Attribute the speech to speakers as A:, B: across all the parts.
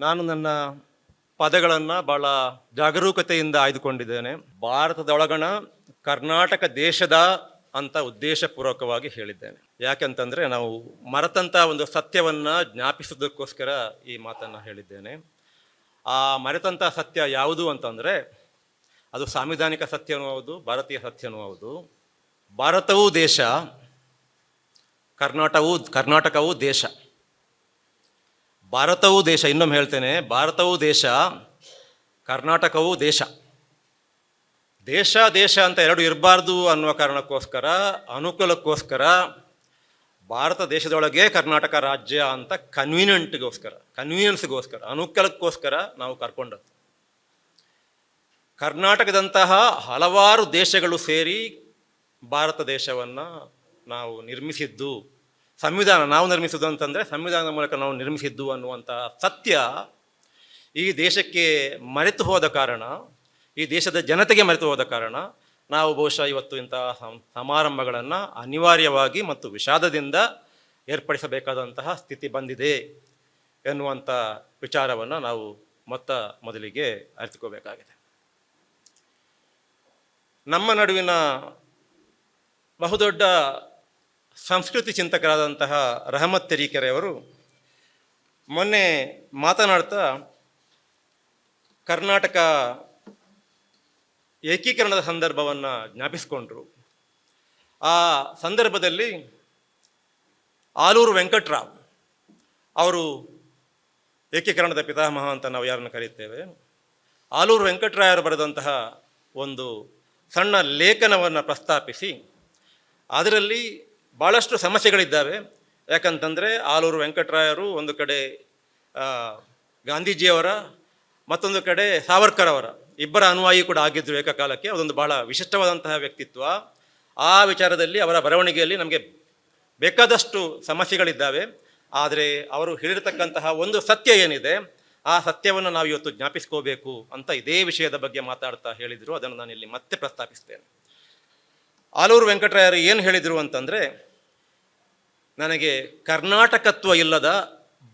A: ನಾನು ನನ್ನ ಪದಗಳನ್ನು ಬಹಳ ಜಾಗರೂಕತೆಯಿಂದ ಆಯ್ದುಕೊಂಡಿದ್ದೇನೆ. ಭಾರತದೊಳಗಣ ಕರ್ನಾಟಕ ದೇಶದ ಅಂತ ಉದ್ದೇಶಪೂರ್ವಕವಾಗಿ ಹೇಳಿದ್ದೇನೆ. ಯಾಕೆಂತಂದರೆ ನಾವು ಮರೆತಂಥ ಒಂದು ಸತ್ಯವನ್ನು ಜ್ಞಾಪಿಸೋದಕ್ಕೋಸ್ಕರ ಈ ಮಾತನ್ನು ಹೇಳಿದ್ದೇನೆ. ಆ ಮರೆತಂಥ ಸತ್ಯ ಯಾವುದು ಅಂತಂದರೆ ಅದು ಸಾಂವಿಧಾನಿಕ ಸತ್ಯವೂ ಹೌದು, ಭಾರತೀಯ ಸತ್ಯವೂ ಹೌದು. ಭಾರತವೂ ದೇಶ, ಕರ್ನಾಟಕವೂ ದೇಶ. ಭಾರತವೂ ದೇಶ, ಇನ್ನೊಮ್ಮೆ ಹೇಳ್ತೇನೆ, ಭಾರತವೂ ದೇಶ, ಕರ್ನಾಟಕವೂ ದೇಶ. ದೇಶ ದೇಶ ಅಂತ ಎರಡು ಇರಬಾರ್ದು ಅನ್ನುವ ಕಾರಣಕ್ಕೋಸ್ಕರ, ಅನುಕೂಲಕ್ಕೋಸ್ಕರ ಭಾರತ ದೇಶದೊಳಗೆ ಕರ್ನಾಟಕ ರಾಜ್ಯ ಅಂತ ಕನ್ವೀನಿಯನ್ಸ್ಗೋಸ್ಕರ, ಅನುಕೂಲಕ್ಕೋಸ್ಕರ ನಾವು ಕರ್ಕೊಂಡದ್ದು. ಕರ್ನಾಟಕದಂತಹ ಹಲವಾರು ದೇಶಗಳು ಸೇರಿ ಭಾರತ ದೇಶವನ್ನು ನಾವು ನಿರ್ಮಿಸಿದ್ದು. ನಾವು ನಿರ್ಮಿಸಿದ್ದು ಅಂತಂದರೆ ಸಂವಿಧಾನದ ಮೂಲಕ ನಾವು ನಿರ್ಮಿಸಿದ್ದು ಅನ್ನುವಂಥ ಸತ್ಯ ಈ ದೇಶಕ್ಕೆ ಮರೆತು ಹೋದ ಕಾರಣ, ಈ ದೇಶದ ಜನತೆಗೆ ಮರೆತು ಹೋದ ಕಾರಣ ನಾವು ಬಹುಶಃ ಇವತ್ತು ಇಂತಹ ಸಮಾರಂಭಗಳನ್ನು ಅನಿವಾರ್ಯವಾಗಿ ಮತ್ತು ವಿಷಾದದಿಂದ ಏರ್ಪಡಿಸಬೇಕಾದಂತಹ ಸ್ಥಿತಿ ಬಂದಿದೆ ಎನ್ನುವಂಥ ವಿಚಾರವನ್ನು ನಾವು ಮೊದಲಿಗೆ ಅರಿತುಕೋಬೇಕಾಗಿದೆ. ನಮ್ಮ ನಡುವಿನ ಬಹುದೊಡ್ಡ ಸಂಸ್ಕೃತಿ ಚಿಂತಕರಾದಂತಹ ರಹಮತ್ ತೆರೀಕೆರೆಯವರು ಮೊನ್ನೆ ಮಾತನಾಡ್ತಾ ಕರ್ನಾಟಕ ಏಕೀಕರಣದ ಸಂದರ್ಭವನ್ನು ಜ್ಞಾಪಿಸಿಕೊಂಡ್ರು. ಆ ಸಂದರ್ಭದಲ್ಲಿ ಆಲೂರು ವೆಂಕಟರಾವ್ ಅವರು ಏಕೀಕರಣದ ಪಿತಾಮಹ ಅಂತ ನಾವು ಯಾರನ್ನು ಕರೀತೇವೆ, ಆಲೂರು ವೆಂಕಟರಾಯರು ಬರೆದಂತಹ ಒಂದು ಸಣ್ಣ ಲೇಖನವನ್ನು ಪ್ರಸ್ತಾಪಿಸಿ ಅದರಲ್ಲಿ ಭಾಳಷ್ಟು ಸಮಸ್ಯೆಗಳಿದ್ದಾವೆ. ಯಾಕಂತಂದರೆ ಆಲೂರು ವೆಂಕಟರಾಯರು ಒಂದು ಕಡೆ ಗಾಂಧೀಜಿಯವರ, ಮತ್ತೊಂದು ಕಡೆ ಸಾವರ್ಕರ್ ಅವರ ಇಬ್ಬರ ಅನುಯಾಯಿ ಕೂಡ ಆಗಿದ್ದರು ಏಕಕಾಲಕ್ಕೆ. ಅದೊಂದು ಬಹಳ ವಿಶಿಷ್ಟವಾದಂತಹ ವ್ಯಕ್ತಿತ್ವ. ಆ ವಿಚಾರದಲ್ಲಿ ಅವರ ಬರವಣಿಗೆಯಲ್ಲಿ ನಮಗೆ ಬೇಕಾದಷ್ಟು ಸಮಸ್ಯೆಗಳಿದ್ದಾವೆ. ಆದರೆ ಅವರು ಹೇಳಿರ್ತಕ್ಕಂತಹ ಒಂದು ಸತ್ಯ ಏನಿದೆ, ಆ ಸತ್ಯವನ್ನು ನಾವು ಇವತ್ತು ಜ್ಞಾಪಿಸ್ಕೋಬೇಕು ಅಂತ ಇದೇ ವಿಷಯದ ಬಗ್ಗೆ ಮಾತಾಡ್ತಾ ಹೇಳಿದರು. ಅದನ್ನು ನಾನು ಇಲ್ಲಿ ಮತ್ತೆ ಪ್ರಸ್ತಾಪಿಸ್ತೇನೆ. ಆಲೂರು ವೆಂಕಟರಾಯರು ಏನು ಹೇಳಿದರು ಅಂತಂದರೆ, ನನಗೆ ಕರ್ನಾಟಕತ್ವ ಇಲ್ಲದ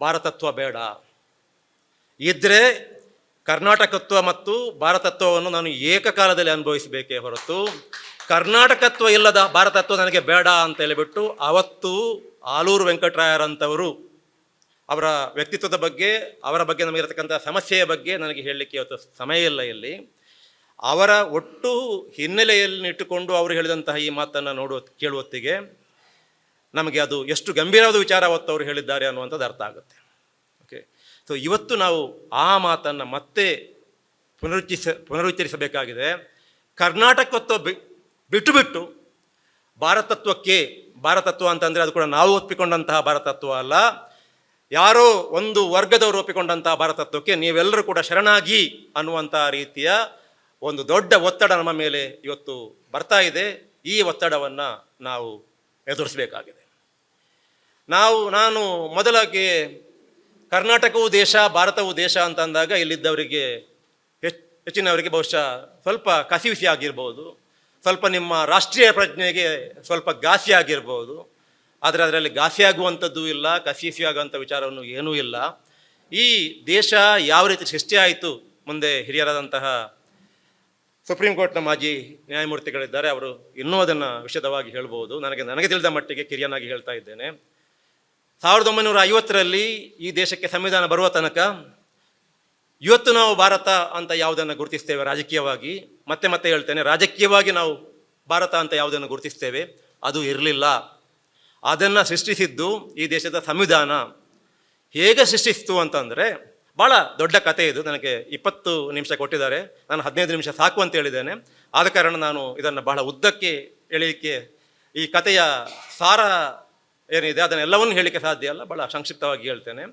A: ಭಾರತತ್ವ ಬೇಡ, ಇದ್ದರೆ ಕರ್ನಾಟಕತ್ವ ಮತ್ತು ಭಾರತತ್ವವನ್ನು ನಾನು ಏಕಕಾಲದಲ್ಲಿ ಅನುಭವಿಸಬೇಕೇ ಹೊರತು ಕರ್ನಾಟಕತ್ವ ಇಲ್ಲದ ಭಾರತತ್ವ ನನಗೆ ಬೇಡ ಅಂತ ಹೇಳಿಬಿಟ್ಟು ಅವತ್ತು ಆಲೂರು ವೆಂಕಟರಾಯರಂಥವರು ಅವರ ವ್ಯಕ್ತಿತ್ವದ ಬಗ್ಗೆ, ಅವರ ಬಗ್ಗೆ ನಮಗಿರತಕ್ಕಂಥ ಸಮಸ್ಯೆಯ ಬಗ್ಗೆ ನನಗೆ ಹೇಳಲಿಕ್ಕೆ ಇವತ್ತು ಸಮಯ ಇಲ್ಲ ಇಲ್ಲಿ. ಅವರ ಒಟ್ಟು ಹಿನ್ನೆಲೆಯಲ್ಲಿ ಇಟ್ಟುಕೊಂಡು ಅವರು ಹೇಳಿದಂತಹ ಈ ಮಾತನ್ನು ಕೇಳುವತ್ತಿಗೆ ನಮಗೆ ಅದು ಎಷ್ಟು ಗಂಭೀರವಾದ ವಿಚಾರ ಅವತ್ತು ಅವರು ಹೇಳಿದ್ದಾರೆ ಅನ್ನುವಂಥದ್ದು ಅರ್ಥ ಆಗುತ್ತೆ. ಓಕೆ, ಸೊ ಇವತ್ತು ನಾವು ಆ ಮಾತನ್ನು ಮತ್ತೆ ಪುನರುಚ್ಚರಿಸಬೇಕಾಗಿದೆ. ಕರ್ನಾಟಕತ್ವ ಬಿಟ್ಟು ಭಾರತತ್ವ ಅಂತಂದರೆ ಅದು ಕೂಡ ನಾವು ಒಪ್ಪಿಕೊಂಡಂತಹ ಭಾರತತ್ವ ಅಲ್ಲ, ಯಾರೋ ಒಂದು ವರ್ಗದವರು ಒಪ್ಪಿಕೊಂಡಂತಹ ಭಾರತತ್ವಕ್ಕೆ ನೀವೆಲ್ಲರೂ ಕೂಡ ಶರಣಾಗಿ ಅನ್ನುವಂಥ ರೀತಿಯ ಒಂದು ದೊಡ್ಡ ಒತ್ತಡ ನಮ್ಮ ಮೇಲೆ ಇವತ್ತು ಬರ್ತಾ ಇದೆ. ಈ ಒತ್ತಡವನ್ನು ನಾವು ಎದುರಿಸಬೇಕಾಗಿದೆ. ನಾನು ಮೊದಲಾಗಿ ಕರ್ನಾಟಕವೂ ದೇಶ, ಭಾರತವೂ ದೇಶ ಅಂತ ಅಂದಾಗ ಇಲ್ಲಿದ್ದವರಿಗೆ ಹೆಚ್ಚಿನವರಿಗೆ ಬಹುಶಃ ಸ್ವಲ್ಪ ಕಸಿವಿಸಿ ಆಗಿರ್ಬೋದು, ಸ್ವಲ್ಪ ನಿಮ್ಮ ರಾಷ್ಟ್ರೀಯ ಪ್ರಜ್ಞೆಗೆ ಸ್ವಲ್ಪ ಘಾಸಿ ಆಗಿರ್ಬೋದು. ಆದರೆ ಅದರಲ್ಲಿ ಘಾಸಿ ಆಗುವಂಥದ್ದು ಇಲ್ಲ, ಕಸಿವಿಸಿ ಆಗುವಂಥ ವಿಚಾರವನ್ನು ಏನೂ ಇಲ್ಲ. ಈ ದೇಶ ಯಾವ ರೀತಿ ಸೃಷ್ಟಿ ಆಯಿತು, ಮುಂದೆ ಹಿರಿಯರಾದಂತಹ ಸುಪ್ರೀಂ ಕೋರ್ಟ್ನ ಮಾಜಿ ನ್ಯಾಯಮೂರ್ತಿಗಳಿದ್ದಾರೆ, ಅವರು ಇನ್ನೂ ಅದನ್ನು ವಿಶದವಾಗಿ ಹೇಳ್ಬೋದು. ನನಗೆ ತಿಳಿದ ಮಟ್ಟಿಗೆ ಕಿರಿಯನಾಗಿ ಹೇಳ್ತಾ ಇದ್ದೇನೆ. 1950ರಲ್ಲಿ ಈ ದೇಶಕ್ಕೆ ಸಂವಿಧಾನ ಬರುವ ತನಕ ಇವತ್ತು ನಾವು ಭಾರತ ಅಂತ ಯಾವುದನ್ನು ಗುರುತಿಸ್ತೇವೆ ರಾಜಕೀಯವಾಗಿ, ಮತ್ತೆ ಹೇಳ್ತೇನೆ, ರಾಜಕೀಯವಾಗಿ ನಾವು ಭಾರತ ಅಂತ ಯಾವುದನ್ನು ಗುರುತಿಸ್ತೇವೆ, ಅದು ಇರಲಿಲ್ಲ. ಅದನ್ನು ಸೃಷ್ಟಿಸಿದ್ದು ಈ ದೇಶದ ಸಂವಿಧಾನ. ಹೇಗೆ ಸೃಷ್ಟಿಸಿತು ಅಂತಂದರೆ ಭಾಳ ದೊಡ್ಡ ಕಥೆ ಇದು. ನನಗೆ 20 ನಿಮಿಷ ಕೊಟ್ಟಿದ್ದಾರೆ, ನಾನು 15 ನಿಮಿಷ ಸಾಕು ಅಂತ ಹೇಳಿದ್ದೇನೆ. ಆದ ಕಾರಣ ನಾನು ಇದನ್ನು ಬಹಳ ಉದ್ದಕ್ಕೆ ಎಳೆಯಲಿಕ್ಕೆ, ಈ ಕಥೆಯ ಸಾರ ಏನಿದೆ ಅದನ್ನೆಲ್ಲವನ್ನೂ ಹೇಳಲಿಕ್ಕೆ ಸಾಧ್ಯ ಅಲ್ಲ, ಭಾಳ ಸಂಕ್ಷಿಪ್ತವಾಗಿ ಹೇಳ್ತೇನೆ.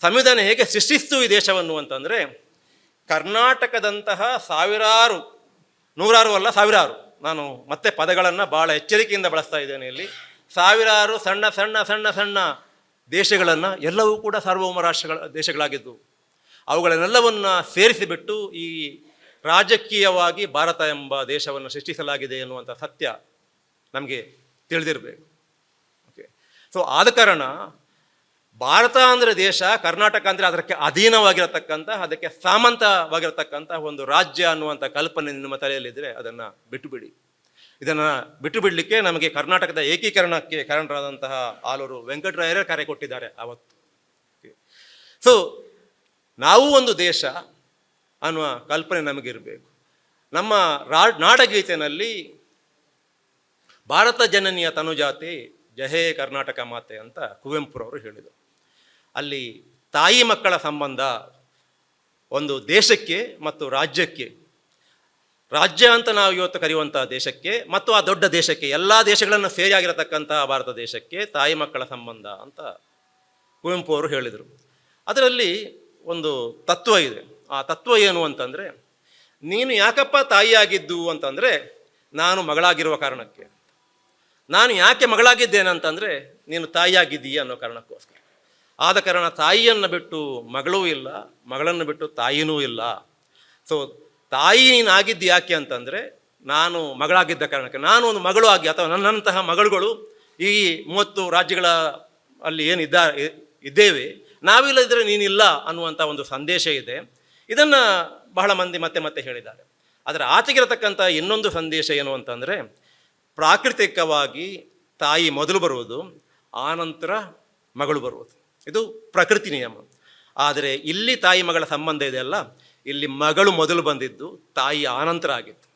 A: ಸಂವಿಧಾನ ಹೇಗೆ ಸೃಷ್ಟಿಸಿತು ಈ ದೇಶವನ್ನು ಅಂತಂದರೆ, ಕರ್ನಾಟಕದಂತಹ ನೂರಾರು ಅಲ್ಲ ಸಾವಿರಾರು, ನಾನು ಮತ್ತೆ ಪದಗಳನ್ನು ಭಾಳ ಎಚ್ಚರಿಕೆಯಿಂದ ಬಳಸ್ತಾ ಇದ್ದೇನೆ ಇಲ್ಲಿ, ಸಾವಿರಾರು ಸಣ್ಣ ಸಣ್ಣ ಸಣ್ಣ ಸಣ್ಣ ದೇಶಗಳನ್ನು, ಎಲ್ಲವೂ ಕೂಡ ಸಾರ್ವಭೌಮ ದೇಶಗಳಾಗಿದ್ದು, ಅವುಗಳನ್ನೆಲ್ಲವನ್ನು ಸೇರಿಸಿಬಿಟ್ಟು ಈ ರಾಜಕೀಯವಾಗಿ ಭಾರತ ಎಂಬ ದೇಶವನ್ನು ಸೃಷ್ಟಿಸಲಾಗಿದೆ ಎನ್ನುವಂಥ ಸತ್ಯ ನಮಗೆ ತಿಳಿದಿರಬೇಕು. ಓಕೆ, ಸೊ ಆದ ಕಾರಣ ಭಾರತ ಅಂದರೆ ದೇಶ, ಕರ್ನಾಟಕ ಅಂದರೆ ಅದಕ್ಕೆ ಅಧೀನವಾಗಿರತಕ್ಕಂಥ, ಅದಕ್ಕೆ ಸಾಮಂತವಾಗಿರತಕ್ಕಂಥ ಒಂದು ರಾಜ್ಯ ಅನ್ನುವಂಥ ಕಲ್ಪನೆ ನಿಮ್ಮ ತಲೆಯಲ್ಲಿದ್ದರೆ ಅದನ್ನು ಬಿಟ್ಟುಬಿಡಿ. ಇದನ್ನು ಬಿಟ್ಟು ಬಿಡಲಿಕ್ಕೆ ನಮಗೆ ಕರ್ನಾಟಕದ ಏಕೀಕರಣಕ್ಕೆ ಕಾರಣರಾದಂತಹ ಆಲೂರು ವೆಂಕಟರಾಯರೇ ಕರೆ ಕೊಟ್ಟಿದ್ದಾರೆ ಆವತ್ತು. ಸೊ ನಾವು ಒಂದು ದೇಶ ಅನ್ನುವ ಕಲ್ಪನೆ ನಮಗಿರಬೇಕು. ನಮ್ಮ ನಾಡಗೀತೆಯಲ್ಲಿ ಭಾರತ ಜನನಿಯ ತನುಜಾತಿ ಜಹೇ ಕರ್ನಾಟಕ ಮಾತೆ ಅಂತ ಕುವೆಂಪುರವರು ಹೇಳಿದರು. ಅಲ್ಲಿ ತಾಯಿ ಮಕ್ಕಳ ಸಂಬಂಧ ಒಂದು ದೇಶಕ್ಕೆ ಮತ್ತು ರಾಜ್ಯಕ್ಕೆ, ರಾಜ್ಯ ಅಂತ ನಾವು ಇವತ್ತು ಕರೆಯುವಂಥ ದೇಶಕ್ಕೆ ಮತ್ತು ಆ ದೊಡ್ಡ ದೇಶಕ್ಕೆ, ಎಲ್ಲ ದೇಶಗಳನ್ನು ಸೇರಿಯಾಗಿರತಕ್ಕಂಥ ಭಾರತ ದೇಶಕ್ಕೆ ತಾಯಿ ಮಕ್ಕಳ ಸಂಬಂಧ ಅಂತ ಕುವೆಂಪು ಅವರು ಹೇಳಿದರು. ಅದರಲ್ಲಿ ಒಂದು ತತ್ವ ಇದೆ. ಆ ತತ್ವ ಏನು ಅಂತಂದರೆ, ನೀನು ಯಾಕಪ್ಪ ತಾಯಿಯಾಗಿದ್ದು ಅಂತಂದರೆ ನಾನು ಮಗಳಾಗಿರುವ ಕಾರಣಕ್ಕೆ. ನಾನು ಯಾಕೆ ಮಗಳಾಗಿದ್ದೇನೆ ಅಂತಂದರೆ ನೀನು ತಾಯಿಯಾಗಿದ್ದೀಯ ಅನ್ನೋ ಕಾರಣಕ್ಕೋಸ್ಕರ. ಆದ ಕಾರಣ ತಾಯಿಯನ್ನು ಬಿಟ್ಟು ಮಗಳೂ ಇಲ್ಲ, ಮಗಳನ್ನು ಬಿಟ್ಟು ತಾಯಿನೂ ಇಲ್ಲ. ಸೊ ತಾಯಿ ನೀನಾಗಿದ್ದು ಯಾಕೆ ಅಂತಂದರೆ ನಾನು ಮಗಳಾಗಿದ್ದ ಕಾರಣಕ್ಕೆ. ನಾನು ಒಂದು ಮಗಳು ಆಗಿ ಅಥವಾ ನನ್ನಂತಹ ಮಗಳುಗಳು ಈ 30 ರಾಜ್ಯಗಳ ಅಲ್ಲಿ ಇದ್ದೇವೆ, ನಾವಿಲ್ಲದಿದ್ದರೆ ನೀನಿಲ್ಲ ಅನ್ನುವಂಥ ಒಂದು ಸಂದೇಶ ಇದೆ. ಇದನ್ನು ಬಹಳ ಮಂದಿ ಮತ್ತೆ ಮತ್ತೆ ಹೇಳಿದ್ದಾರೆ. ಅದರ ಆಚೆಗಿರತಕ್ಕಂಥ ಇನ್ನೊಂದು ಸಂದೇಶ ಏನು ಅಂತಂದರೆ, ಪ್ರಾಕೃತಿಕವಾಗಿ ತಾಯಿ ಮೊದಲು ಬರುವುದು, ಆನಂತರ ಮಗಳು ಬರುವುದು. ಇದು ಪ್ರಕೃತಿ ನಿಯಮ. ಆದರೆ ಇಲ್ಲಿ ತಾಯಿ ಮಗಳ ಸಂಬಂಧ ಇದೆಯಲ್ಲ, ಇಲ್ಲಿ ಮಗಳು ಮೊದಲು ಬಂದಿದ್ದು, ತಾಯಿ ಆನಂತರ ಆಗಿತ್ತು.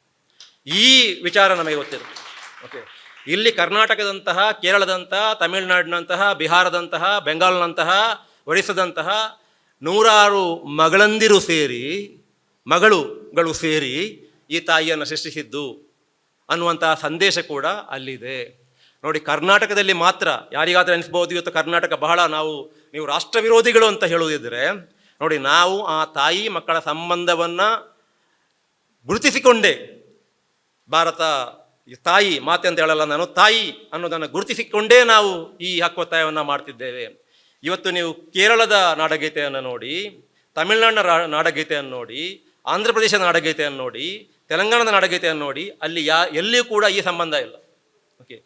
A: ಈ ವಿಚಾರ ನಮಗೆ ಗೊತ್ತಿದೆ. ಓಕೆ, ಇಲ್ಲಿ ಕರ್ನಾಟಕದಂತಹ, ಕೇರಳದಂತಹ, ತಮಿಳುನಾಡಿನಂತಹ, ಬಿಹಾರದಂತಹ, ಬೆಂಗಾಲ್ನಂತಹ, ಒರಿಸ್ಸಾದಂತಹ 100 ಮಗಳಂದಿರು ಸೇರಿ, ಮಗಳುಗಳು ಸೇರಿ ಈ ತಾಯಿಯನ್ನು ಸೃಷ್ಟಿಸಿದ್ದು ಅನ್ನುವಂತಹ ಸಂದೇಶ ಕೂಡ ಅಲ್ಲಿದೆ. ನೋಡಿ, ಕರ್ನಾಟಕದಲ್ಲಿ ಮಾತ್ರ ಯಾರಿಗಾದ್ರೂ ಅನಿಸ್ಬೋದು ಇವತ್ತು ಕರ್ನಾಟಕ ಬಹಳ ನೀವು ರಾಷ್ಟ್ರ ವಿರೋಧಿಗಳು ಅಂತ ಹೇಳುವುದಿದ್ರೆ, ನೋಡಿ, ನಾವು ಆ ತಾಯಿ ಮಕ್ಕಳ ಸಂಬಂಧವನ್ನು ಗುರುತಿಸಿಕೊಂಡೇ, ಭಾರತ ತಾಯಿ ಮಾತೆ ಅಂತ ಹೇಳಲ್ಲ ನಾನು, ತಾಯಿ ಅನ್ನೋದನ್ನು ಗುರುತಿಸಿಕೊಂಡೇ ನಾವು ಈ ಹಕ್ಕೊತ್ತಾಯವನ್ನು ಮಾಡ್ತಿದ್ದೇವೆ. ಇವತ್ತು ನೀವು ಕೇರಳದ ನಾಡಗೀತೆಯನ್ನು ನೋಡಿ, ತಮಿಳುನಾಡಿನ ನಾಡಗೀತೆಯನ್ನು ನೋಡಿ, ಆಂಧ್ರ ಪ್ರದೇಶದ ನಾಡಗೀತೆಯನ್ನು ನೋಡಿ, ತೆಲಂಗಾಣದ ನಾಡಗೀತೆಯನ್ನು ನೋಡಿ, ಅಲ್ಲಿ ಎಲ್ಲಿಯೂ ಕೂಡ ಈ ಸಂಬಂಧ ಇಲ್ಲ. ಓಕೆ,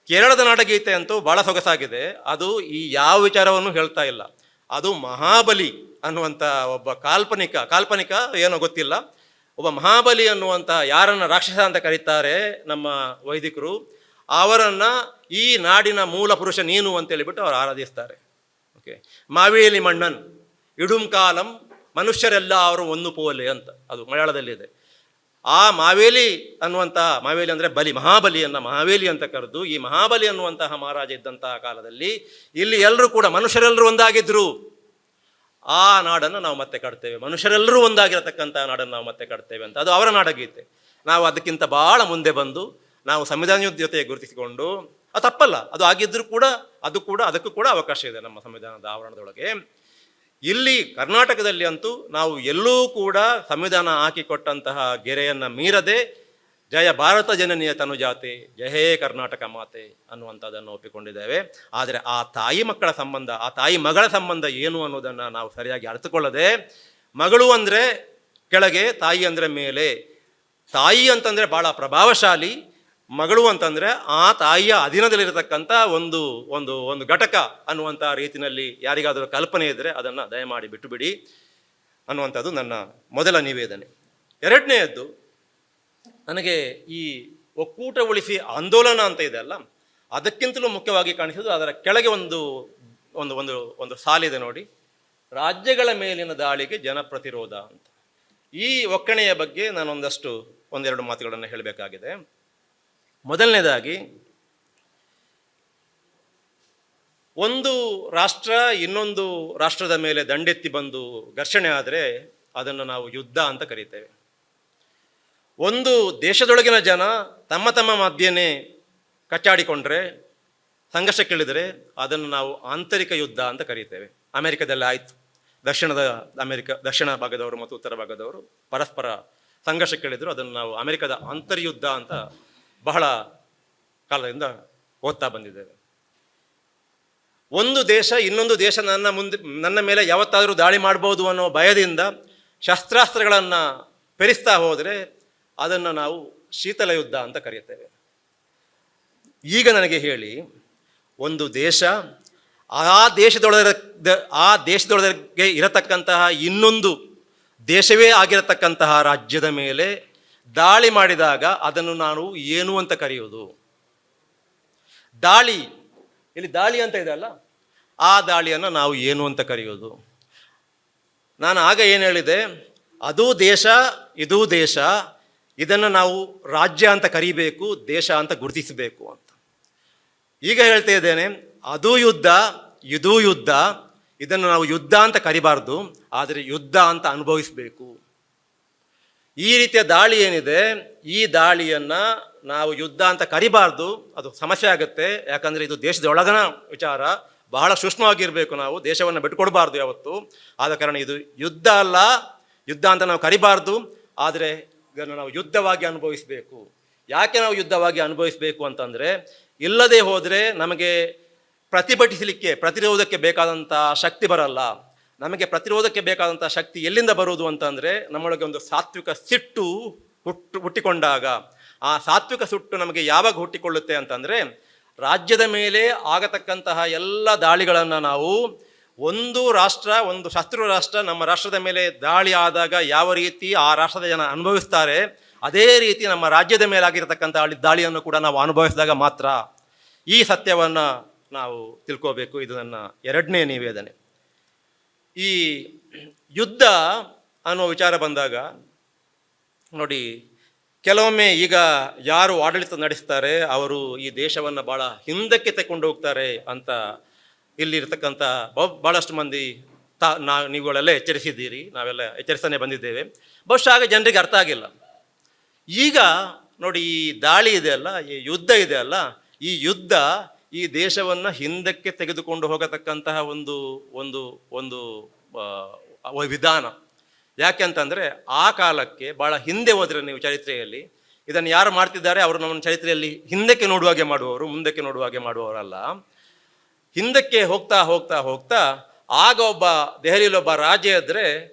A: ಕೇರಳದ ನಾಡಗೀತೆ ಅಂತೂ ಭಾಳ ಸೊಗಸಾಗಿದೆ. ಅದು ಈ ಯಾವ ವಿಚಾರವನ್ನು ಹೇಳ್ತಾ ಇಲ್ಲ. ಅದು ಮಹಾಬಲಿ ಅನ್ನುವಂಥ ಒಬ್ಬ ಕಾಲ್ಪನಿಕ ಏನೋ ಗೊತ್ತಿಲ್ಲ, ಒಬ್ಬ ಮಹಾಬಲಿ ಅನ್ನುವಂಥ ಯಾರನ್ನು ರಾಕ್ಷಸ ಅಂತ ಕರೀತಾರೆ ನಮ್ಮ ವೈದಿಕರು, ಅವರನ್ನು ಈ ನಾಡಿನ ಮೂಲ ಪುರುಷ ನೀನು ಅಂತೇಳಿಬಿಟ್ಟು ಅವರು ಆರಾಧಿಸ್ತಾರೆ. ಓಕೆ, ಮಾವೇಲಿ ಮಣ್ಣನ್ ಇಡುಂ ಕಾಲಂ ಮನುಷ್ಯರೆಲ್ಲ ಅವರು ಒಂದು ಪೋಲೆ ಅಂತ ಅದು ಮಲಯಾಳದಲ್ಲಿದೆ. ಆ ಮಾವೇಲಿ ಅನ್ನುವಂತಹ, ಮಾವೇಲಿ ಅಂದರೆ ಬಲಿ, ಮಹಾಬಲಿಯನ್ನು ಮಹಾವೇಲಿ ಅಂತ ಕರೆದು, ಈ ಮಹಾಬಲಿ ಅನ್ನುವಂತಹ ಮಹಾರಾಜ ಇದ್ದಂತಹ ಕಾಲದಲ್ಲಿ ಇಲ್ಲಿ ಎಲ್ಲರೂ ಕೂಡ ಮನುಷ್ಯರೆಲ್ಲರೂ ಒಂದಾಗಿದ್ದರು. ಆ ನಾಡನ್ನು ನಾವು ಮತ್ತೆ ಕಟ್ತೇವೆ, ಮನುಷ್ಯರೆಲ್ಲರೂ ಒಂದಾಗಿರತಕ್ಕಂಥ ನಾಡನ್ನು ನಾವು ಮತ್ತೆ ಕಟ್ತೇವೆ ಅಂತ ಅದು ಅವರ ನಾಡಗೀತೆ. ನಾವು ಅದಕ್ಕಿಂತ ಭಾಳ ಮುಂದೆ ಬಂದು ನಾವು ಸಂವಿಧಾನದ ಜೊತೆ ಗುರುತಿಸಿಕೊಂಡು, ಅದು ತಪ್ಪಲ್ಲ, ಅದು ಆಗಿದ್ದರೂ ಕೂಡ ಅದಕ್ಕೂ ಕೂಡ ಅವಕಾಶ ಇದೆ ನಮ್ಮ ಸಂವಿಧಾನದ ಆವರಣದೊಳಗೆ. ಇಲ್ಲಿ ಕರ್ನಾಟಕದಲ್ಲಿ ಅಂತೂ ನಾವು ಎಲ್ಲೂ ಕೂಡ ಸಂವಿಧಾನ ಹಾಕಿಕೊಟ್ಟಂತಹ ಗೆರೆಯನ್ನು ಮೀರದೆ ಜಯ ಭಾರತ ಜನನಿಯ ತನುಜಾತೆ ಜಹೇ ಕರ್ನಾಟಕ ಮಾತೆ ಅನ್ನುವಂಥದ್ದನ್ನು ಒಪ್ಪಿಕೊಂಡಿದ್ದೇವೆ. ಆದರೆ ಆ ತಾಯಿ ಮಕ್ಕಳ ಸಂಬಂಧ, ಆ ತಾಯಿ ಮಗಳ ಸಂಬಂಧ ಏನು ಅನ್ನೋದನ್ನು ನಾವು ಸರಿಯಾಗಿ ಅರ್ಥಕೊಳ್ಳದೆ, ಮಗಳು ಅಂದರೆ ಕೆಳಗೆ, ತಾಯಿ ಅಂದರೆ ಮೇಲೆ, ತಾಯಿ ಅಂತಂದರೆ ಭಾಳ ಪ್ರಭಾವಶಾಲಿ, ಮಗಳು ಅಂತಂದರೆ ಆ ತಾಯಿಯ ಅಧೀನದಲ್ಲಿರತಕ್ಕಂಥ ಒಂದು ಒಂದು ಒಂದು ಘಟಕ ಅನ್ನುವಂಥ ರೀತಿಯಲ್ಲಿ ಯಾರಿಗಾದರೂ ಕಲ್ಪನೆ ಇದ್ದರೆ ಅದನ್ನು ದಯಮಾಡಿ ಬಿಟ್ಟುಬಿಡಿ ಅನ್ನುವಂಥದ್ದು ನನ್ನ ಮೊದಲ ನಿವೇದನೆ. ಎರಡನೆಯದ್ದು, ನನಗೆ ಈ ಒಕ್ಕೂಟ ಉಳಿಸಿ ಆಂದೋಲನ ಅಂತ ಇದೆ ಅಲ್ಲ, ಅದಕ್ಕಿಂತಲೂ ಮುಖ್ಯವಾಗಿ ಕಾಣಿಸೋದು ಅದರ ಕೆಳಗೆ ಒಂದು ಒಂದು ಒಂದು ಒಂದು ಸಾಲಿದೆ ನೋಡಿ, ರಾಜ್ಯಗಳ ಮೇಲಿನ ದಾಳಿಗೆ ಜನಪ್ರತಿರೋಧ ಅಂತ. ಈ ಒಕ್ಕಣೆಯ ಬಗ್ಗೆ ನಾನು ಒಂದೆರಡು ಮಾತುಗಳನ್ನು ಹೇಳಬೇಕಾಗಿದೆ. ಮೊದಲನೇದಾಗಿ, ಒಂದು ರಾಷ್ಟ್ರ ಇನ್ನೊಂದು ರಾಷ್ಟ್ರದ ಮೇಲೆ ದಂಡೆತ್ತಿ ಬಂದು ಘರ್ಷಣೆ ಆದರೆ ಅದನ್ನು ನಾವು ಯುದ್ಧ ಅಂತ ಕರೀತೇವೆ. ಒಂದು ದೇಶದೊಳಗಿನ ಜನ ತಮ್ಮ ಮಧ್ಯೆನೇ ಕಚ್ಚಾಡಿಕೊಂಡ್ರೆ, ಸಂಘರ್ಷಕ್ಕಿಳಿದರೆ ಅದನ್ನು ನಾವು ಆಂತರಿಕ ಯುದ್ಧ ಅಂತ ಕರೀತೇವೆ. ಅಮೆರಿಕದಲ್ಲಿ ಆಯಿತು, ದಕ್ಷಿಣ ಭಾಗದವರು ಮತ್ತು ಉತ್ತರ ಭಾಗದವರು ಪರಸ್ಪರ ಸಂಘರ್ಷಕ್ಕಿಳಿದ್ರು, ಅದನ್ನು ನಾವು ಅಮೆರಿಕದ ಅಂತರ್ಯುದ್ಧ ಅಂತ ಬಹಳ ಕಾಲದಿಂದ ಓದ್ತಾ ಬಂದಿದ್ದೇವೆ. ಒಂದು ದೇಶ ಇನ್ನೊಂದು ದೇಶ ನನ್ನ ಮೇಲೆ ಯಾವತ್ತಾದರೂ ದಾಳಿ ಮಾಡ್ಬೋದು ಅನ್ನೋ ಭಯದಿಂದ ಶಸ್ತ್ರಾಸ್ತ್ರಗಳನ್ನು ಪೆರಿಸ್ತಾ ಹೋದರೆ ಅದನ್ನು ನಾವು ಶೀತಲ ಯುದ್ಧ ಅಂತ ಕರೆಯುತ್ತೇವೆ. ಈಗ ನನಗೆ ಹೇಳಿ, ಒಂದು ದೇಶ ಆ ದೇಶದೊಳಗೆ ಇರತಕ್ಕಂತಹ ಇನ್ನೊಂದು ದೇಶವೇ ಆಗಿರತಕ್ಕಂತಹ ರಾಜ್ಯದ ಮೇಲೆ ದಾಳಿ ಮಾಡಿದಾಗ ಅದನ್ನು ನಾವು ಏನು ಅಂತ ಕರೆಯೋದು? ದಾಳಿ, ಇಲ್ಲಿ ದಾಳಿ ಅಂತ ಇದೆ ಅಲ್ಲ, ಆ ದಾಳಿಯನ್ನು ನಾವು ಏನು ಅಂತ ಕರೆಯೋದು? ನಾನು ಆಗ ಏನು ಹೇಳಿದೆ, ಅದು ದೇಶ, ಇದೂ ದೇಶ, ಇದನ್ನು ನಾವು ರಾಜ್ಯ ಅಂತ ಕರಿಬೇಕು, ದೇಶ ಅಂತ ಗುರುತಿಸಬೇಕು ಅಂತ. ಈಗ ಹೇಳ್ತಾ ಇದ್ದೇನೆ, ಅದು ಯುದ್ಧ, ಇದೂ ಯುದ್ಧ, ಇದನ್ನು ನಾವು ಯುದ್ಧ ಅಂತ ಕರಿಬಾರ್ದು, ಆದರೆ ಯುದ್ಧ ಅಂತ ಅನುಭವಿಸಬೇಕು. ಈ ರೀತಿಯ ದಾಳಿ ಏನಿದೆ, ಈ ದಾಳಿಯನ್ನು ನಾವು ಯುದ್ಧ ಅಂತ ಕರಿಬಾರ್ದು, ಅದು ಸಮಸ್ಯೆ ಆಗುತ್ತೆ. ಯಾಕಂದರೆ ಇದು ದೇಶದ ಒಳಗನ ವಿಚಾರ, ಬಹಳ ಸೂಕ್ಷ್ಮವಾಗಿರಬೇಕು. ನಾವು ದೇಶವನ್ನು ಬಿಟ್ಟುಕೊಡಬಾರ್ದು ಯಾವತ್ತು. ಆದ ಕಾರಣ ಇದು ಯುದ್ಧ ಅಲ್ಲ, ಯುದ್ಧ ಅಂತ ನಾವು ಕರಿಬಾರ್ದು, ಆದರೆ ಇದನ್ನು ನಾವು ಯುದ್ಧವಾಗಿ ಅನುಭವಿಸಬೇಕು. ಯಾಕೆ ನಾವು ಯುದ್ಧವಾಗಿ ಅನುಭವಿಸಬೇಕು ಅಂತಂದರೆ, ಇಲ್ಲದೆ ಹೋದರೆ ನಮಗೆ ಪ್ರತಿಭಟಿಸಲಿಕ್ಕೆ, ಪ್ರತಿರೋಧಕ್ಕೆ ಬೇಕಾದಂಥ ಶಕ್ತಿ ಬರಲ್ಲ. ನಮಗೆ ಪ್ರತಿರೋಧಕ್ಕೆ ಬೇಕಾದಂಥ ಶಕ್ತಿ ಎಲ್ಲಿಂದ ಬರುವುದು ಅಂತಂದರೆ, ನಮ್ಮೊಳಗೆ ಒಂದು ಸಾತ್ವಿಕ ಸಿಟ್ಟು ಹುಟ್ಟಿಕೊಂಡಾಗ. ಆ ಸಾತ್ವಿಕ ಸಿಟ್ಟು ನಮಗೆ ಯಾವಾಗ ಹುಟ್ಟಿಕೊಳ್ಳುತ್ತೆ ಅಂತಂದರೆ, ರಾಜ್ಯದ ಮೇಲೆ ಆಗತಕ್ಕಂತಹ ಎಲ್ಲ ದಾಳಿಗಳನ್ನು ನಾವು, ಒಂದು ರಾಷ್ಟ್ರ, ಒಂದು ಶತ್ರು ರಾಷ್ಟ್ರ ನಮ್ಮ ರಾಷ್ಟ್ರದ ಮೇಲೆ ದಾಳಿ ಆದಾಗ ಯಾವ ರೀತಿ ಆ ರಾಷ್ಟ್ರದ ಜನ ಅನುಭವಿಸ್ತಾರೆ, ಅದೇ ರೀತಿ ನಮ್ಮ ರಾಜ್ಯದ ಮೇಲೆ ಆಗಿರತಕ್ಕಂಥ ದಾಳಿಯನ್ನು ಕೂಡ ನಾವು ಅನುಭವಿಸಿದಾಗ ಮಾತ್ರ. ಈ ಸತ್ಯವನ್ನು ನಾವು ತಿಳ್ಕೋಬೇಕು. ಇದು ನನ್ನ ಎರಡನೇ ನಿವೇದನೆ. ಈ ಯುದ್ಧ ಅನ್ನೋ ವಿಚಾರ ಬಂದಾಗ ನೋಡಿ, ಕೆಲವೊಮ್ಮೆ ಈಗ ಯಾರು ಆಡಳಿತ ನಡೆಸ್ತಾರೆ ಅವರು ಈ ದೇಶವನ್ನು ಭಾಳ ಹಿಂದಕ್ಕೆ ತಗೊಂಡು ಹೋಗ್ತಾರೆ ಅಂತ ಇಲ್ಲಿರ್ತಕ್ಕಂಥ ಭಾಳಷ್ಟು ಮಂದಿ ನೀವುಗಳೆಲ್ಲ ಎಚ್ಚರಿಸಿದ್ದೀರಿ, ನಾವೆಲ್ಲ ಎಚ್ಚರಿಸ್ತಾನೆ ಬಂದಿದ್ದೇವೆ. ಬಹುಶಃ ಆಗ ಜನರಿಗೆ ಅರ್ಥ ಆಗಿಲ್ಲ. ಈಗ ನೋಡಿ, ಈ ದಾಳಿ ಇದೆ ಅಲ್ಲ, ಈ ಯುದ್ಧ ಇದೆ ಅಲ್ಲ, ಈ ಯುದ್ಧ ಈ ದೇಶವನ್ನು ಹಿಂದಕ್ಕೆ ತೆಗೆದುಕೊಂಡು ಹೋಗತಕ್ಕಂತಹ ಒಂದು ಒಂದು ಒಂದು ವಿಧಾನ. ಯಾಕೆ ಅಂತಂದರೆ, ಆ ಕಾಲಕ್ಕೆ ಭಾಳ ಹಿಂದೆ ಹೋದರೆ ನೀವು ಚರಿತ್ರೆಯಲ್ಲಿ, ಇದನ್ನು ಯಾರು ಮಾಡ್ತಿದ್ದಾರೆ ಅವರು ನಮ್ಮ ಚರಿತ್ರೆಯಲ್ಲಿ ಹಿಂದಕ್ಕೆ ನೋಡುವಾಗೆ ಮಾಡುವವರು, ಮುಂದಕ್ಕೆ ನೋಡುವಾಗೆ ಮಾಡುವವರಲ್ಲ. ಹಿಂದಕ್ಕೆ ಹೋಗ್ತಾ ಹೋಗ್ತಾ ಹೋಗ್ತಾ ಆಗ ದೆಹಲಿಯಲ್ಲಿ ಒಬ್ಬ ರಾಜ ಇದ್ದರೆ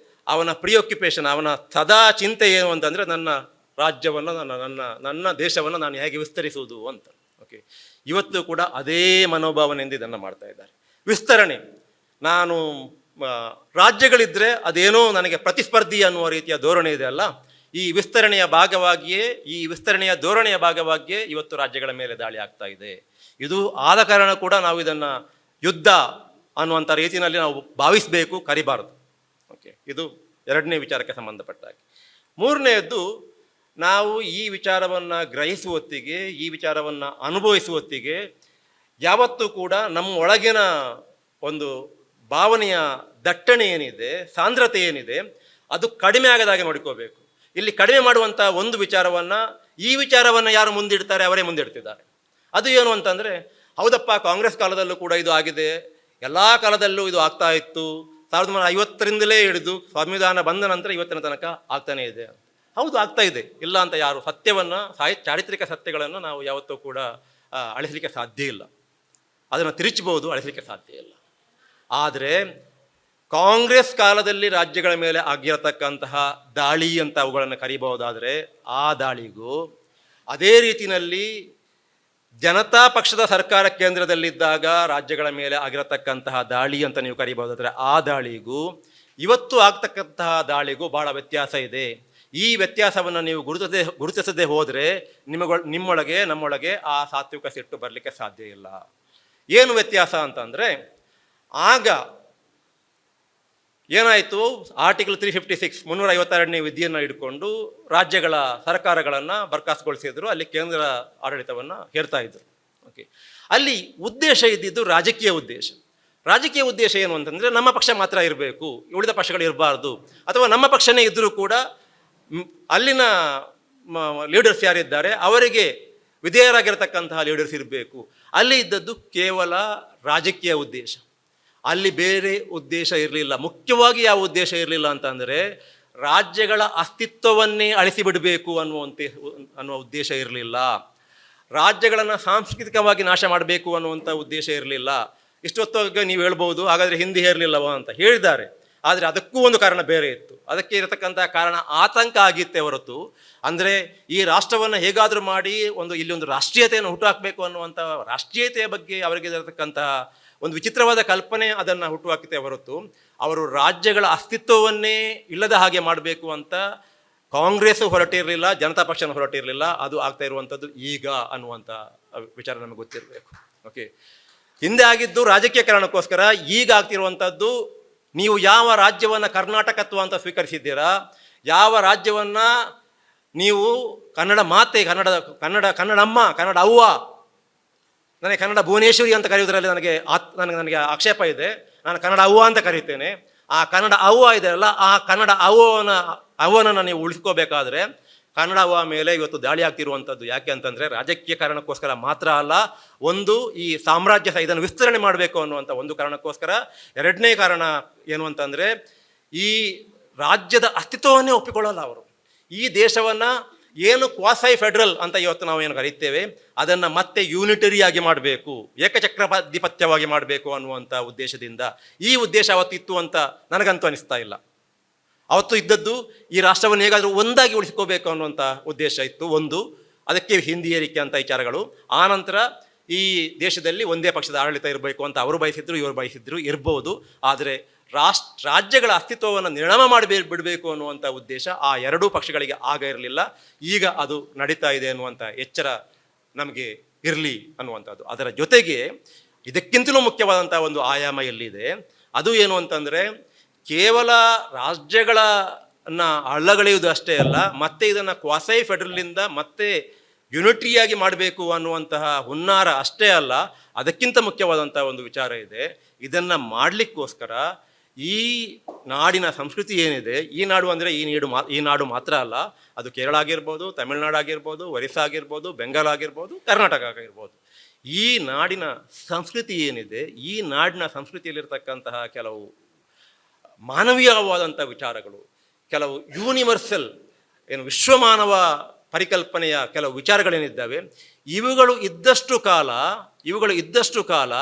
A: ಅವನ ಪ್ರಿಯಾಕ್ಯುಪೇಷನ್, ಅವನ ಸದಾ ಚಿಂತೆ ಏನು ಅಂತಂದರೆ, ನನ್ನ ರಾಜ್ಯವನ್ನು, ನನ್ನ ದೇಶವನ್ನು ನಾನು ಹೇಗೆ ವಿಸ್ತರಿಸುವುದು ಅಂತ. ಓಕೆ, ಇವತ್ತು ಕೂಡ ಅದೇ ಮನೋಭಾವನೆಯಿಂದ ಇದನ್ನು ಮಾಡ್ತಾ ಇದ್ದಾರೆ. ವಿಸ್ತರಣೆ, ನಾನು ರಾಜ್ಯಗಳಿದ್ದರೆ ಅದೇನೋ ನನಗೆ ಪ್ರತಿಸ್ಪರ್ಧಿ ಅನ್ನುವ ರೀತಿಯ ಧೋರಣೆ ಇದೆ ಅಲ್ಲ, ಈ ವಿಸ್ತರಣೆಯ ಭಾಗವಾಗಿಯೇ, ಈ ವಿಸ್ತರಣೆಯ ಧೋರಣೆಯ ಭಾಗವಾಗಿಯೇ ಇವತ್ತು ರಾಜ್ಯಗಳ ಮೇಲೆ ದಾಳಿ ಆಗ್ತಾ ಇದೆ. ಇದು ಆದ ಕಾರಣ ಕೂಡ ನಾವು ಇದನ್ನು ಯುದ್ಧ ಅನ್ನುವಂಥ ರೀತಿಯಲ್ಲಿ ನಾವು ಭಾವಿಸಬೇಕು, ಕರಿಬಾರದು. ಓಕೆ, ಇದು ಎರಡನೇ ವಿಚಾರಕ್ಕೆ ಸಂಬಂಧಪಟ್ಟ ಹಾಗೆ. ಮೂರನೆಯದ್ದು, ನಾವು ಈ ವಿಚಾರವನ್ನು ಗ್ರಹಿಸುವತ್ತಿಗೆ, ಈ ವಿಚಾರವನ್ನು ಅನುಭವಿಸುವತ್ತಿಗೆ ಯಾವತ್ತೂ ಕೂಡ ನಮ್ಮ ಒಳಗಿನ ಒಂದು ಭಾವನೆಯ ದಟ್ಟಣೆ ಏನಿದೆ, ಸಾಂದ್ರತೆ ಏನಿದೆ, ಅದು ಕಡಿಮೆ ಆಗದಾಗೆ ನೋಡ್ಕೋಬೇಕು. ಇಲ್ಲಿ ಕಡಿಮೆ ಮಾಡುವಂಥ ಒಂದು ವಿಚಾರವನ್ನು, ಈ ವಿಚಾರವನ್ನು ಯಾರು ಮುಂದಿಡ್ತಾರೆ ಅವರೇ ಮುಂದಿಡ್ತಿದ್ದಾರೆ. ಅದು ಏನು ಅಂತಂದರೆ, ಹೌದಪ್ಪ, ಕಾಂಗ್ರೆಸ್ ಕಾಲದಲ್ಲೂ ಕೂಡ ಇದು ಆಗಿದೆ, ಎಲ್ಲ ಕಾಲದಲ್ಲೂ ಇದು ಆಗ್ತಾ ಇತ್ತು, 1950ರಿಂದಲೇ ಹಿಡಿದು ಸಂವಿಧಾನ ಬಂದ ನಂತರ ಇವತ್ತಿನ ತನಕ ಆಗ್ತಾನೇ ಇದೆ. ಹೌದು, ಆಗ್ತಾ ಇದೆ, ಇಲ್ಲ ಅಂತ ಯಾರು ಸತ್ಯವನ್ನು, ಚಾರಿತ್ರಿಕ ಸತ್ಯಗಳನ್ನು ನಾವು ಯಾವತ್ತೂ ಕೂಡ ಅಳಿಸಲಿಕ್ಕೆ ಸಾಧ್ಯ ಇಲ್ಲ. ಅದನ್ನು ತಿರುಚಬಹುದು, ಅಳಿಸಲಿಕ್ಕೆ ಸಾಧ್ಯ ಇಲ್ಲ. ಆದರೆ ಕಾಂಗ್ರೆಸ್ ಕಾಲದಲ್ಲಿ ರಾಜ್ಯಗಳ ಮೇಲೆ ಆಗಿರತಕ್ಕಂತಹ ದಾಳಿ ಅಂತ ಅವುಗಳನ್ನು ಕರೀಬಹುದಾದರೆ, ಆ ದಾಳಿಗೂ ಅದೇ ರೀತಿಯಲ್ಲಿ ಜನತಾ ಪಕ್ಷದ ಸರ್ಕಾರ ಕೇಂದ್ರದಲ್ಲಿದ್ದಾಗ ರಾಜ್ಯಗಳ ಮೇಲೆ ಆಗಿರತಕ್ಕಂತಹ ದಾಳಿ ಅಂತ ನೀವು ಕರೀಬಹುದಾದರೆ, ಆ ದಾಳಿಗೂ ಇವತ್ತು ಆಗ್ತಕ್ಕಂತಹ ದಾಳಿಗೂ ಭಾಳ ವ್ಯತ್ಯಾಸ ಇದೆ. ಈ ವ್ಯತ್ಯಾಸವನ್ನು ನೀವು ಗುರುತಿಸದೆ ಹೋದರೆ ನಿಮ್ಮೊಳಗೆ, ನಮ್ಮೊಳಗೆ ಆ ಸಾತ್ವಿಕ ಸಿಟ್ಟು ಬರಲಿಕ್ಕೆ ಸಾಧ್ಯ ಇಲ್ಲ. ಏನು ವ್ಯತ್ಯಾಸ ಅಂತಂದರೆ, ಆಗ ಏನಾಯಿತು, ಆರ್ಟಿಕಲ್ 356 352ನೇ ವಿಧಿಯನ್ನು ಇಟ್ಕೊಂಡು ರಾಜ್ಯಗಳ ಸರ್ಕಾರಗಳನ್ನು ಬರ್ಖಾಸ್ತುಗೊಳಿಸಿದ್ರು, ಅಲ್ಲಿ ಕೇಂದ್ರ ಆಡಳಿತವನ್ನು ಹೇರ್ತಾ ಇದ್ರು. ಓಕೆ, ಅಲ್ಲಿ ಉದ್ದೇಶ ಇದ್ದಿದ್ದು ರಾಜಕೀಯ ಉದ್ದೇಶ. ರಾಜಕೀಯ ಉದ್ದೇಶ ಏನು ಅಂತಂದರೆ, ನಮ್ಮ ಪಕ್ಷ ಮಾತ್ರ ಇರಬೇಕು, ಉಳಿದ ಪಕ್ಷಗಳು ಇರಬಾರ್ದು, ಅಥವಾ ನಮ್ಮ ಪಕ್ಷನೇ ಇದ್ದರೂ ಕೂಡ ಅಲ್ಲಿನ ಲೀಡರ್ಸ್ ಯಾರಿದ್ದಾರೆ ಅವರಿಗೆ ವಿಧೇಯರಾಗಿರ್ತಕ್ಕಂತಹ ಲೀಡರ್ಸ್ ಇರಬೇಕು. ಅಲ್ಲಿ ಇದ್ದದ್ದು ಕೇವಲ ರಾಜಕೀಯ ಉದ್ದೇಶ, ಅಲ್ಲಿ ಬೇರೆ ಉದ್ದೇಶ ಇರಲಿಲ್ಲ. ಮುಖ್ಯವಾಗಿ ಯಾವ ಉದ್ದೇಶ ಇರಲಿಲ್ಲ ಅಂತಂದರೆ, ರಾಜ್ಯಗಳ ಅಸ್ತಿತ್ವವನ್ನೇ ಅಳಿಸಿಬಿಡಬೇಕು ಅನ್ನುವ ಉದ್ದೇಶ ಇರಲಿಲ್ಲ. ರಾಜ್ಯಗಳನ್ನು ಸಾಂಸ್ಕೃತಿಕವಾಗಿ ನಾಶ ಮಾಡಬೇಕು ಅನ್ನುವಂಥ ಉದ್ದೇಶ ಇರಲಿಲ್ಲ. ಇಷ್ಟೊತ್ತಾಗ ನೀವು ಹೇಳ್ಬೋದು, ಹಾಗಾದರೆ ಹಿಂದಿ ಹೇರಲಿಲ್ಲವ ಅಂತ. ಹೇಳಿದ್ದಾರೆ, ಆದರೆ ಅದಕ್ಕೂ ಒಂದು ಕಾರಣ ಬೇರೆ ಇತ್ತು. ಅದಕ್ಕೆ ಇರತಕ್ಕಂಥ ಕಾರಣ ಆತಂಕ ಆಗಿತ್ತೇ ಹೊರತು, ಅಂದರೆ ಈ ರಾಷ್ಟ್ರವನ್ನು ಹೇಗಾದರೂ ಮಾಡಿ ಇಲ್ಲಿ ಒಂದು ರಾಷ್ಟ್ರೀಯತೆಯನ್ನು ಹುಟ್ಟುಹಾಕಬೇಕು ಅನ್ನುವಂಥ ರಾಷ್ಟ್ರೀಯತೆಯ ಬಗ್ಗೆ ಅವರಿಗೆ ಇರತಕ್ಕಂತಹ ಒಂದು ವಿಚಿತ್ರವಾದ ಕಲ್ಪನೆ ಅದನ್ನು ಹುಟ್ಟುಹಾಕಿతే ಹೊರತು ಅವರು ರಾಜ್ಯಗಳ ಅಸ್ತಿತ್ವವನ್ನೇ ಇಲ್ಲದ ಹಾಗೆ ಮಾಡಬೇಕು ಅಂತ ಕಾಂಗ್ರೆಸ್ ಹೊರಟಿರಲಿಲ್ಲ, ಜನತಾ ಪಕ್ಷನ ಹೊರಟಿರಲಿಲ್ಲ. ಅದು ಆಗ್ತಾ ಇರುವಂಥದ್ದು ಈಗ ಅನ್ನುವಂಥ ವಿಚಾರ ನಮಗೆ ಗೊತ್ತಿರಬೇಕು. ಓಕೆ, ಹಿಂದೆ ಆಗಿದ್ದು ರಾಜಕೀಯ ಕಾರಣಕ್ಕೋಸ್ಕರ, ಈಗ ಆಗ್ತಿರುವಂಥದ್ದು ನೀವು ಯಾವ ರಾಜ್ಯವನ್ನು ಕರ್ನಾಟಕತ್ವ ಅಂತ ಸ್ವೀಕರಿಸಿದ್ದೀರಾ, ಯಾವ ರಾಜ್ಯವನ್ನು ನೀವು ಕನ್ನಡ ಮಾತೆ, ಕನ್ನಡಮ್ಮ, ಕನ್ನಡ ಅವ್ವ, ನನಗೆ ಕನ್ನಡ ಭುವನೇಶ್ವರಿ ಅಂತ ಕರೆಯುವುದರಲ್ಲಿ ನನಗೆ ಆಕ್ಷೇಪ ಇದೆ. ನಾನು ಕನ್ನಡ ಅವ್ವ ಅಂತ ಕರೀತೇನೆ. ಆ ಕನ್ನಡ ಅವ್ವ ಇದೆಯಲ್ಲ, ಆ ಕನ್ನಡ ಅವ್ವನನ್ನು ನೀವು ಉಳಿಸ್ಕೋಬೇಕಾದ್ರೆ ಕನ್ನಡ ಅವ್ವ ಮೇಲೆ ಇವತ್ತು ದಾಳಿ ಆಗ್ತಿರುವಂಥದ್ದು ಯಾಕೆ ಅಂತಂದರೆ ರಾಜಕೀಯ ಕಾರಣಕ್ಕೋಸ್ಕರ ಮಾತ್ರ ಅಲ್ಲ, ಒಂದು ಈ ಸಾಮ್ರಾಜ್ಯ ಇದನ್ನು ವಿಸ್ತರಣೆ ಮಾಡಬೇಕು ಅನ್ನುವಂಥ ಒಂದು ಕಾರಣಕ್ಕೋಸ್ಕರ. ಎರಡನೇ ಕಾರಣ ಏನು ಅಂತಂದರೆ ಈ ರಾಜ್ಯದ ಅಸ್ತಿತ್ವವನ್ನೇ ಒಪ್ಪಿಕೊಳ್ಳಲ್ಲ ಅವರು. ಈ ದೇಶವನ್ನು ಏನು ಕ್ವಾಸೈ ಫೆಡರಲ್ ಅಂತ ಇವತ್ತು ನಾವು ಏನು ಕರೀತೇವೆ ಅದನ್ನು ಮತ್ತೆ ಯೂನಿಟರಿಯಾಗಿ ಮಾಡಬೇಕು, ಏಕಚಕ್ರಾಧಿಪತ್ಯವಾಗಿ ಮಾಡಬೇಕು ಅನ್ನುವಂಥ ಉದ್ದೇಶದಿಂದ. ಈ ಉದ್ದೇಶ ಅವತ್ತಿತ್ತು ಅಂತ ನನಗಂತೂ ಅನಿಸ್ತಾ ಇಲ್ಲ. ಅವತ್ತು ಇದ್ದದ್ದು ಈ ರಾಷ್ಟ್ರವನ್ನು ಹೇಗಾದರೂ ಒಂದಾಗಿ ಉಳಿಸ್ಕೋಬೇಕು ಅನ್ನುವಂಥ ಉದ್ದೇಶ ಇತ್ತು. ಒಂದು, ಅದಕ್ಕೆ ಹಿಂದಿ ಏರಿಕೆ ಅಂತ ವಿಚಾರಗಳು. ಆನಂತರ ಈ ದೇಶದಲ್ಲಿ ಒಂದೇ ಪಕ್ಷದ ಆಡಳಿತ ಇರಬೇಕು ಅಂತ ಅವರು ಬಯಸಿದ್ರು, ಇವರು ಬಯಸಿದ್ರು ಇರ್ಬೋದು. ಆದರೆ ರಾಜ್ಯಗಳ ಅಸ್ತಿತ್ವವನ್ನು ನಿರ್ಣಾಮ ಬಿಡಬೇಕು ಅನ್ನುವಂಥ ಉದ್ದೇಶ ಆ ಎರಡೂ ಪಕ್ಷಗಳಿಗೆ ಆಗ ಇರಲಿಲ್ಲ. ಈಗ ಅದು ನಡೀತಾ ಇದೆ ಅನ್ನುವಂಥ ಎಚ್ಚರ ನಮಗೆ ಇರಲಿ ಅನ್ನುವಂಥದ್ದು. ಅದರ ಜೊತೆಗೆ ಇದಕ್ಕಿಂತಲೂ ಮುಖ್ಯವಾದಂಥ ಒಂದು ಆಯಾಮ ಎಲ್ಲಿದೆ, ಅದು ಏನು ಅಂತಂದರೆ ಕೇವಲ ರಾಜ್ಯಗಳನ್ನು ಅಲ್ಲಗಳೆಯುವುದು ಅಷ್ಟೇ ಅಲ್ಲ, ಮತ್ತೆ ಇದನ್ನು ಕ್ವಾಸೈ ಫೆಡರಲಿಂದ ಮತ್ತೆ ಯುನಿಟ್ರಿಯಾಗಿ ಮಾಡಬೇಕು ಅನ್ನುವಂತಹ ಹುನ್ನಾರ ಅಷ್ಟೇ ಅಲ್ಲ, ಅದಕ್ಕಿಂತ ಮುಖ್ಯವಾದಂಥ ಒಂದು ವಿಚಾರ ಇದೆ. ಇದನ್ನು ಮಾಡಲಿಕ್ಕೋಸ್ಕರ ಈ ನಾಡಿನ ಸಂಸ್ಕೃತಿ ಏನಿದೆ, ಈ ನಾಡು ಅಂದರೆ ಈ ನಾಡು ಮಾತ್ರ ಅಲ್ಲ, ಅದು ಕೇರಳ ಆಗಿರ್ಬೋದು, ತಮಿಳುನಾಡು ಆಗಿರ್ಬೋದು, ಒರಿಸ್ಸಾ ಆಗಿರ್ಬೋದು, ಬೆಂಗಾಲ್ ಆಗಿರ್ಬೋದು, ಕರ್ನಾಟಕ ಆಗಿರ್ಬೋದು. ಈ ನಾಡಿನ ಸಂಸ್ಕೃತಿ ಏನಿದೆ, ಈ ನಾಡಿನ ಸಂಸ್ಕೃತಿಯಲ್ಲಿರ್ತಕ್ಕಂತಹ ಕೆಲವು ಮಾನವೀಯವಾದಂಥ ವಿಚಾರಗಳು, ಕೆಲವು ಯೂನಿವರ್ಸಲ್ ಏನು ವಿಶ್ವಮಾನವ ಪರಿಕಲ್ಪನೆಯ ಕೆಲವು ವಿಚಾರಗಳೇನಿದ್ದಾವೆ, ಇವುಗಳು ಇದ್ದಷ್ಟು ಕಾಲ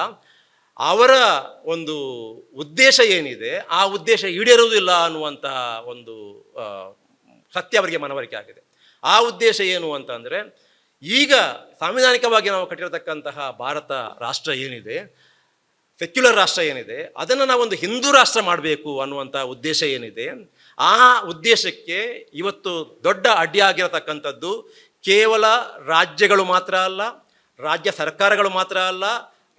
A: ಅವರ ಒಂದು ಉದ್ದೇಶ ಏನಿದೆ ಆ ಉದ್ದೇಶ ಈಡೇರುವುದಿಲ್ಲ ಅನ್ನುವಂತಹ ಒಂದು ಸತ್ಯ ಅವರಿಗೆ ಮನವರಿಕೆ ಆಗಿದೆ. ಆ ಉದ್ದೇಶ ಏನು ಅಂತಂದರೆ, ಈಗ ಸಾಂವಿಧಾನಿಕವಾಗಿ ನಾವು ಕಟ್ಟಿರತಕ್ಕಂತಹ ಭಾರತ ರಾಷ್ಟ್ರ ಏನಿದೆ, ಸೆಕ್ಯುಲರ್ ರಾಷ್ಟ್ರ ಏನಿದೆ, ಅದನ್ನು ನಾವೊಂದು ಹಿಂದೂ ರಾಷ್ಟ್ರ ಮಾಡಬೇಕು ಅನ್ನುವಂಥ ಉದ್ದೇಶ ಏನಿದೆ, ಆ ಉದ್ದೇಶಕ್ಕೆ ಇವತ್ತು ದೊಡ್ಡ ಅಡ್ಡಿಯಾಗಿರತಕ್ಕಂಥದ್ದು ಕೇವಲ ರಾಜ್ಯಗಳು ಮಾತ್ರ ಅಲ್ಲ, ರಾಜ್ಯ ಸರ್ಕಾರಗಳು ಮಾತ್ರ ಅಲ್ಲ,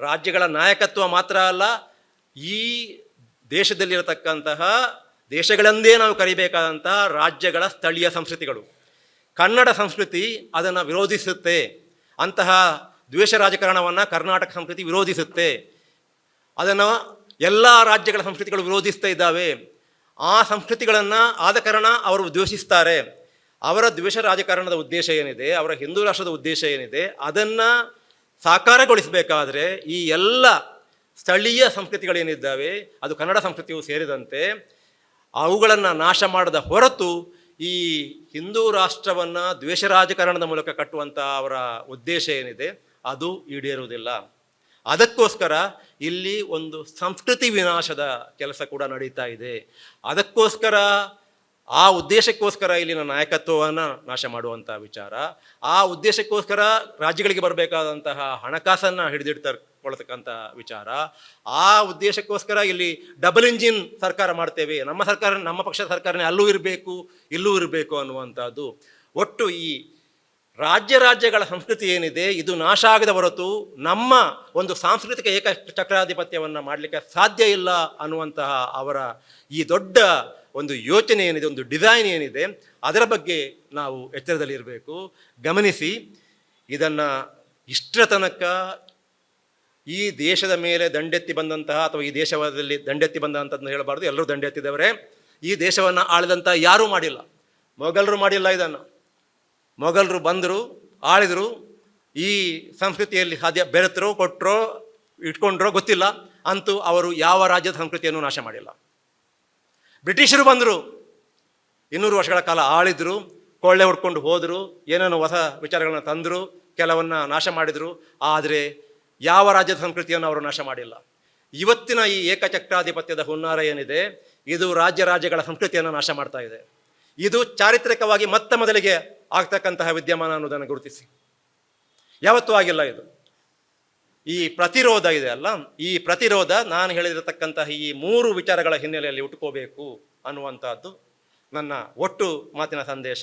A: ರಾಜ್ಯಗಳ ನಾಯಕತ್ವ ಮಾತ್ರ ಅಲ್ಲ, ಈ ದೇಶದಲ್ಲಿರತಕ್ಕಂತಹ ದೇಶಗಳೆಂದೇ ನಾವು ಕರಿಬೇಕಾದಂತಹ ರಾಜ್ಯಗಳ ಸ್ಥಳೀಯ ಸಂಸ್ಕೃತಿಗಳು. ಕನ್ನಡ ಸಂಸ್ಕೃತಿ ಅದನ್ನು ವಿರೋಧಿಸುತ್ತೆ. ಅಂತಹ ದ್ವೇಷ ರಾಜಕಾರಣವನ್ನು ಕರ್ನಾಟಕ ಸಂಸ್ಕೃತಿ ವಿರೋಧಿಸುತ್ತೆ. ಅದನ್ನು ಎಲ್ಲ ರಾಜ್ಯಗಳ ಸಂಸ್ಕೃತಿಗಳು ವಿರೋಧಿಸ್ತಾ ಇದ್ದಾವೆ. ಆ ಸಂಸ್ಕೃತಿಗಳನ್ನು ಆದ ಕಾರಣ ಅವರು ದ್ವೇಷಿಸ್ತಾರೆ. ಅವರ ದ್ವೇಷ ರಾಜಕಾರಣದ ಉದ್ದೇಶ ಏನಿದೆ, ಅವರ ಹಿಂದೂ ರಾಷ್ಟ್ರದ ಉದ್ದೇಶ ಏನಿದೆ, ಅದನ್ನು ಸಾಕಾರಗೊಳಿಸಬೇಕಾದ್ರೆ ಈ ಎಲ್ಲ ಸ್ಥಳೀಯ ಸಂಸ್ಕೃತಿಗಳೇನಿದ್ದಾವೆ, ಅದು ಕನ್ನಡ ಸಂಸ್ಕೃತಿಯು ಸೇರಿದಂತೆ, ಅವುಗಳನ್ನು ನಾಶ ಮಾಡದ ಹೊರತು ಈ ಹಿಂದೂ ರಾಷ್ಟ್ರವನ್ನು ದ್ವೇಷ ರಾಜಕಾರಣದ ಮೂಲಕ ಕಟ್ಟುವಂಥ ಅವರ ಉದ್ದೇಶ ಏನಿದೆ ಅದು ಈಡೇರುವುದಿಲ್ಲ. ಅದಕ್ಕೋಸ್ಕರ ಇಲ್ಲಿ ಒಂದು ಸಂಸ್ಕೃತಿ ವಿನಾಶದ ಕೆಲಸ ಕೂಡ ನಡೀತಾ ಇದೆ. ಅದಕ್ಕೋಸ್ಕರ ಆ ಉದ್ದೇಶಕ್ಕೋಸ್ಕರ ಇಲ್ಲಿನ ನಾಯಕತ್ವವನ್ನು ನಾಶ ಮಾಡುವಂಥ ವಿಚಾರ, ಆ ಉದ್ದೇಶಕ್ಕೋಸ್ಕರ ರಾಜ್ಯಗಳಿಗೆ ಬರಬೇಕಾದಂತಹ ಹಣಕಾಸನ್ನು ಹಿಡಿದಿಡ್ತಕ್ಕಂಥ ವಿಚಾರ, ಆ ಉದ್ದೇಶಕ್ಕೋಸ್ಕರ ಇಲ್ಲಿ ಡಬಲ್ ಇಂಜಿನ್ ಸರ್ಕಾರ ಮಾಡ್ತೇವೆ, ನಮ್ಮ ಪಕ್ಷದ ಸರ್ಕಾರನೇ ಅಲ್ಲೂ ಇರಬೇಕು ಇಲ್ಲೂ ಇರಬೇಕು ಅನ್ನುವಂಥದ್ದು. ಒಟ್ಟು ಈ ರಾಜ್ಯಗಳ ಸಂಸ್ಕೃತಿ ಏನಿದೆ ಇದು ನಾಶ ಆಗದ ಹೊರತು ನಮ್ಮ ಒಂದು ಸಾಂಸ್ಕೃತಿಕ ಏಕಚಕ್ರಾಧಿಪತ್ಯವನ್ನು ಮಾಡಲಿಕ್ಕೆ ಸಾಧ್ಯ ಇಲ್ಲ ಅನ್ನುವಂತಹ ಅವರ ಈ ದೊಡ್ಡ ಒಂದು ಯೋಚನೆ ಏನಿದೆ, ಒಂದು ಡಿಸೈನ್ ಏನಿದೆ, ಅದರ ಬಗ್ಗೆ ನಾವು ಎಚ್ಚರದಲ್ಲಿರಬೇಕು. ಗಮನಿಸಿ, ಇದನ್ನು ಇಷ್ಟರ ತನಕ ಈ ದೇಶದ ಮೇಲೆ ದಂಡೆತ್ತಿ ಬಂದಂತಹ ಅಥವಾ ಈ ದೇಶದಲ್ಲಿ ದಂಡೆತ್ತಿ ಬಂದಂಥದ್ದು ಹೇಳಬಾರ್ದು, ಎಲ್ಲರೂ ದಂಡೆತ್ತಿದವರೇ. ಈ ದೇಶವನ್ನು ಆಳಿದಂಥ ಯಾರೂ ಮಾಡಿಲ್ಲ, ಮೊಘಲರು ಮಾಡಿಲ್ಲ. ಇದನ್ನು ಮೊಘಲರು ಬಂದರು, ಆಳಿದರು, ಈ ಸಂಸ್ಕೃತಿಯಲ್ಲಿ ಬೆರೆತರೋ ಕೊಟ್ಟರೋ ಇಟ್ಕೊಂಡ್ರೋ ಗೊತ್ತಿಲ್ಲ, ಅಂತೂ ಅವರು ಯಾವ ರಾಜ್ಯದ ಸಂಸ್ಕೃತಿಯನ್ನು ನಾಶ ಮಾಡಿಲ್ಲ. ಬ್ರಿಟಿಷರು ಬಂದರು, 200 ವರ್ಷಗಳ ಕಾಲ ಆಳಿದರು, ಕೊಳ್ಳೆ ಹೊಡ್ಕೊಂಡು ಹೋದರು, ಏನೇನೋ ಹೊಸ ವಿಚಾರಗಳನ್ನು ತಂದರು, ಕೆಲವನ್ನು ನಾಶ ಮಾಡಿದರು. ಆದರೆ ಯಾವ ರಾಜ್ಯದ ಸಂಸ್ಕೃತಿಯನ್ನು ಅವರು ನಾಶ ಮಾಡಿಲ್ಲ. ಇವತ್ತಿನ ಈ ಏಕಚಕ್ರಾಧಿಪತ್ಯದ ಹುನ್ನಾರ ಏನಿದೆ ಇದು ರಾಜ್ಯಗಳ ಸಂಸ್ಕೃತಿಯನ್ನು ನಾಶ ಮಾಡ್ತಾ ಇದೆ. ಇದು ಚಾರಿತ್ರಿಕವಾಗಿ ಮೊದಲಿಗೆ ಆಗ್ತಕ್ಕಂತಹ ವಿದ್ಯಮಾನ ಅನ್ನೋದನ್ನು ಗುರುತಿಸಿ. ಯಾವತ್ತೂ ಆಗಿಲ್ಲ ಇದು. ಈ ಪ್ರತಿರೋಧ ಇದೆ ಅಲ್ಲ, ಈ ಪ್ರತಿರೋಧ ನಾನು ಹೇಳಿರತಕ್ಕಂತಹ ಈ 3 ವಿಚಾರಗಳ ಹಿನ್ನೆಲೆಯಲ್ಲಿ ಹುಟ್ಟುಕೋಬೇಕು ಅನ್ನುವಂಥದ್ದು ನನ್ನ ಒಟ್ಟು ಮಾತಿನ ಸಂದೇಶ.